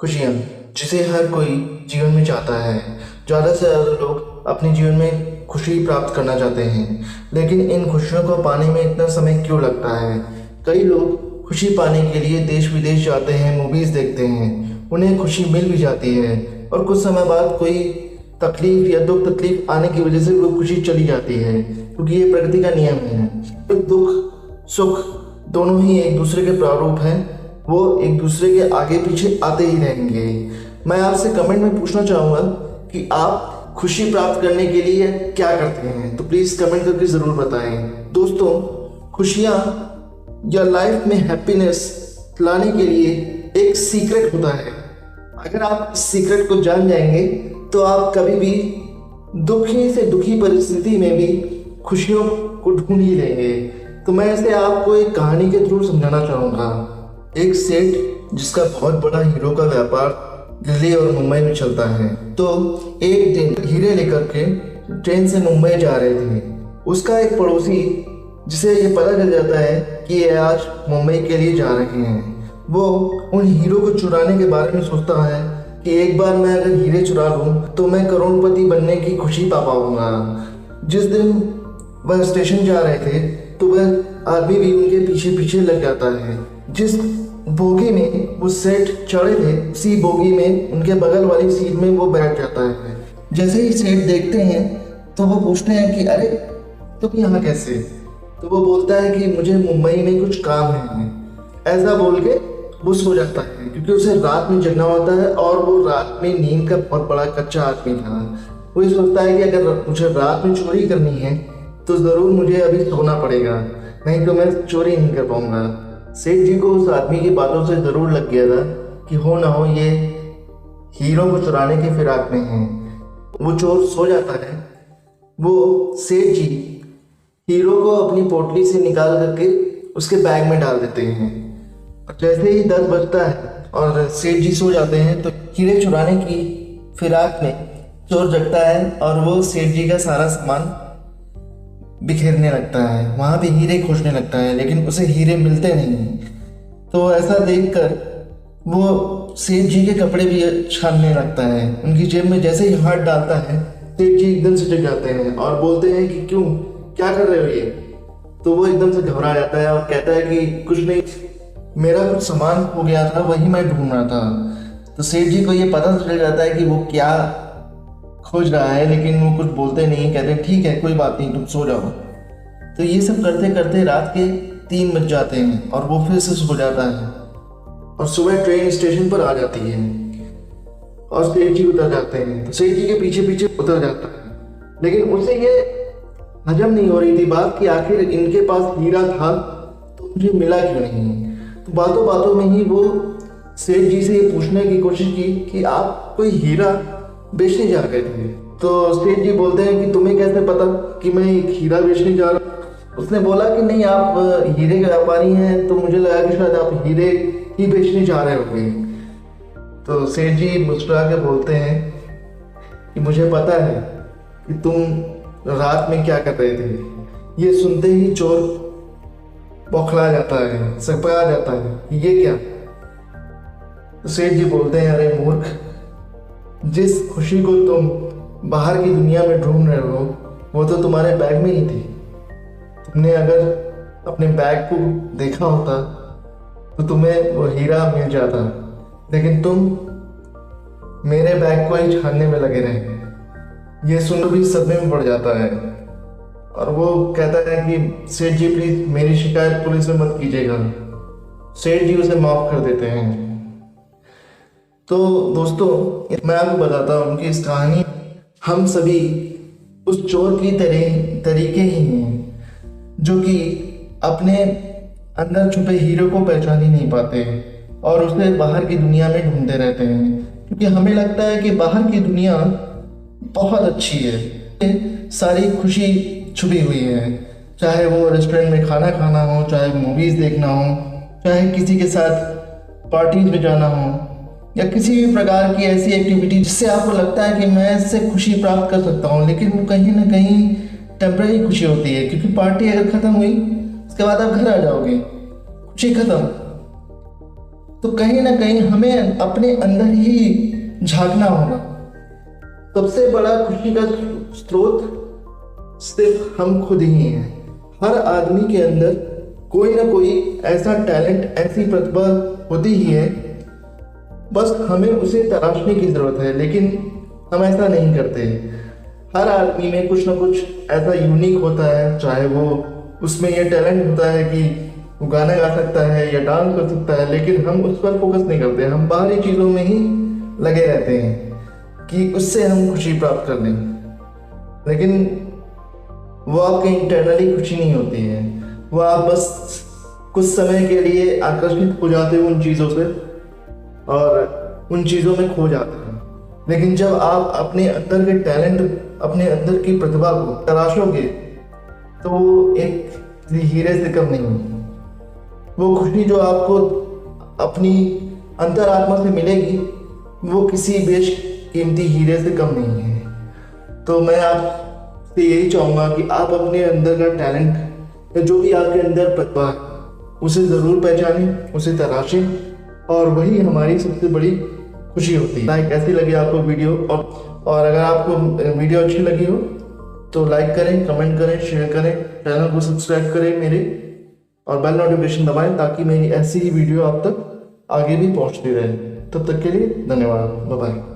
खुशियाँ जिसे हर कोई जीवन में चाहता है। ज़्यादा से ज़्यादा लोग अपने जीवन में खुशी प्राप्त करना चाहते हैं, लेकिन इन खुशियों को पाने में इतना समय क्यों लगता है? कई लोग खुशी पाने के लिए देश विदेश जाते हैं, मूवीज़ देखते हैं, उन्हें खुशी मिल भी जाती है और कुछ समय बाद कोई तकलीफ या दुख तकलीफ आने की वजह से वो खुशी चली जाती है, क्योंकि ये प्रकृति का नियम है। तो दुख सुख दोनों ही एक दूसरे के प्रारूप हैं, वो एक दूसरे के आगे पीछे आते ही रहेंगे। मैं आपसे कमेंट में पूछना चाहूँगा कि आप खुशी प्राप्त करने के लिए क्या करते हैं, तो प्लीज़ कमेंट करके ज़रूर बताएं। दोस्तों, खुशियाँ या लाइफ में हैप्पीनेस लाने के लिए एक सीक्रेट होता है। अगर आप इस सीक्रेट को जान जाएंगे तो आप कभी भी दुखी से दुखी परिस्थिति में भी खुशियों को ढूंढ ही लेंगे। तो मैं इसे आपको एक कहानी के थ्रू समझाना चाहूँगा। एक सेठ जिसका बहुत बड़ा हीरो का व्यापार दिल्ली और मुंबई में चलता है, तो एक दिन हीरे लेकर के ट्रेन से मुंबई जा रहे थे। उसका एक पड़ोसी, जिसे ये पता चल जाता है कि ये आज मुंबई के लिए जा रहे हैं, वो उन हीरो को चुराने के बारे में सोचता है कि एक बार मैं अगर हीरे चुरा लूँ तो मैं करोड़पति बनने की खुशी पा पाऊंगा। जिस दिन वह स्टेशन जा रहे थे तो वह आदमी भी उनके पीछे पीछे लग जाता है। जिस बोगी में वो सेठ चढ़े थे, उसी बोगी में उनके बगल वाली सीट में वो बैठ जाता है। जैसे ही सेठ देखते हैं तो वो पूछते हैं कि अरे तुम यहाँ कैसे? तो वो बोलता है कि मुझे मुंबई में कुछ काम है। ऐसा बोल के वो सो जाता है, क्योंकि उसे रात में जगना होता है और वो रात में नींद का बहुत बड़ा कच्चा आदमी था। वो ये सोचता है कि अगर मुझे रात में चोरी करनी है तो ज़रूर मुझे अभी सोना पड़ेगा, नहीं तो मैं चोरी नहीं कर पाऊंगा। सेठ जी को उस आदमी की बातों से ज़रूर लग गया था कि हो ना हो ये हीरो को चुराने की फिराक में है। वो चोर सो जाता है। वो सेठ जी हीरो को अपनी पोटली से निकाल करके उसके बैग में डाल देते हैं। और जैसे ही 10 बजता है और सेठ जी सो जाते हैं तो हीरे चुराने की फिराक में चोर जगता है और वो सेठ जी का सारा सामान बिखेरने लगता है। वहाँ भी हीरे खोजने लगता है, लेकिन उसे हीरे मिलते नहीं। तो ऐसा देखकर वो सेठ जी के कपड़े भी छानने लगता है। उनकी जेब में जैसे ही हाथ डालता है, सेठ जी एकदम से जग जाते हैं और बोलते हैं कि क्यों, क्या कर रहे हो ये? तो वो एकदम से घबरा जाता है और कहता है कि कुछ नहीं, मेरा कुछ सामान खो गया था, वही मैं ढूंढ रहा था। तो सेठ जी को ये पता चल जाता है कि वो क्या खोज रहा है, लेकिन वो कुछ बोलते नहीं, कहते ठीक है कोई बात नहीं, तुम सो जाओ। तो ये सब करते करते रात के 3 बज जाते हैं और वो फिर से सो जाता है। और सुबह ट्रेन स्टेशन पर आ जाती है और सेठ जी उतर जाते हैं। तो सेठ जी के पीछे पीछे उतर जाता है, लेकिन उसे ये हजम नहीं हो रही थी बात कि आखिर इनके पास हीरा था तो मुझे मिला क्यों नहीं। तो बातों बातों में ही वो सेठ जी से ये पूछने की कोशिश की कि आप कोई हीरा बेचने जा रहे थे। तो सेठ जी बोलते हैं कि तुम्हें कैसे पता कि मैं एक हीरा बेचने जा रहा हूँ? उसने बोला कि नहीं, आप हीरे के व्यापारी हैं, तो मुझे लगा कि शायद आप हीरे ही बेचने जा रहे होंगे। तो सेठ जी मुस्कुरा के बोलते हैं कि मुझे पता है कि तुम रात में क्या कर रहे थे। ये सुनते ही चोर बौखला जाता है, सकपा जाता है कि ये क्या? तो सेठ जी बोलते हैं, अरे मूर्ख, जिस खुशी को तुम बाहर की दुनिया में ढूंढ रहे हो वो तो तुम्हारे बैग में ही थी। तुमने अगर अपने बैग को देखा होता तो तुम्हें वो हीरा मिल जाता, लेकिन तुम मेरे बैग को ही छानने में लगे रहे। ये सुन भी सदमे में पड़ जाता है और वो कहता है कि सेठ जी प्लीज मेरी शिकायत पुलिस में मत कीजिएगा। सेठ जी उसे माफ कर देते हैं। तो दोस्तों, मैं आपको बताता हूँ कि इस कहानी हम सभी उस चोर की तरीके ही हैं जो कि अपने अंदर छुपे हीरो को पहचान ही नहीं पाते और उसे बाहर की दुनिया में ढूंढते रहते हैं, क्योंकि हमें लगता है कि बाहर की दुनिया बहुत अच्छी है, सारी खुशी छुपी हुई है। चाहे वो रेस्टोरेंट में खाना खाना हो, चाहे मूवीज़ देखना हो, चाहे किसी के साथ पार्टीज में जाना हो, या किसी भी प्रकार की ऐसी एक्टिविटी जिससे आपको लगता है कि मैं इससे खुशी प्राप्त कर सकता हूँ, लेकिन वो कहीं ना कहीं टेम्परेरी खुशी होती है, क्योंकि पार्टी अगर ख़त्म हुई उसके बाद आप घर आ जाओगे, खुशी ख़त्म। तो कहीं ना कहीं हमें अपने अंदर ही झांकना होगा। सबसे बड़ा खुशी का स्रोत सिर्फ हम खुद ही हैं। हर आदमी के अंदर कोई ना कोई ऐसा टैलेंट, ऐसी प्रतिभा होती ही है, बस हमें उसे तराशने की ज़रूरत है। लेकिन हम ऐसा नहीं करते। हर आदमी में कुछ ना कुछ ऐसा यूनिक होता है, चाहे वो उसमें ये टैलेंट होता है कि वो गाना गा सकता है या डांस कर सकता है, लेकिन हम उस पर फोकस नहीं करते। हम बाहरी चीज़ों में ही लगे रहते हैं कि उससे हम खुशी प्राप्त कर लें, लेकिन वो आपके इंटरनली खुशी नहीं होती है। वो आप बस कुछ समय के लिए आकर्षित हो जाते हो उन चीज़ों से और उन चीज़ों में खो जाते हैं। लेकिन जब आप अपने अंदर के टैलेंट, अपने अंदर की प्रतिभा को तराशोगे तो वो एक हीरे से कम नहीं होगी। वो खुशी जो आपको अपनी अंतरात्मा से मिलेगी वो किसी बेशकीमती हीरे से कम नहीं है। तो मैं आपसे यही चाहूँगा कि आप अपने अंदर का टैलेंट या जो भी आपके अंदर प्रतिभा है उसे ज़रूर पहचानें, उसे तराशें, और वही हमारी सबसे बड़ी खुशी होती है। लाइक कैसी लगी आपको वीडियो, और अगर आपको वीडियो अच्छी लगी हो तो लाइक करें, कमेंट करें, शेयर करें, चैनल को सब्सक्राइब करें मेरे, और बेल नोटिफिकेशन दबाएं ताकि मेरी ऐसी ही वीडियो आप तक आगे भी पहुंचती रहे। तब तक के लिए धन्यवाद। Bye bye.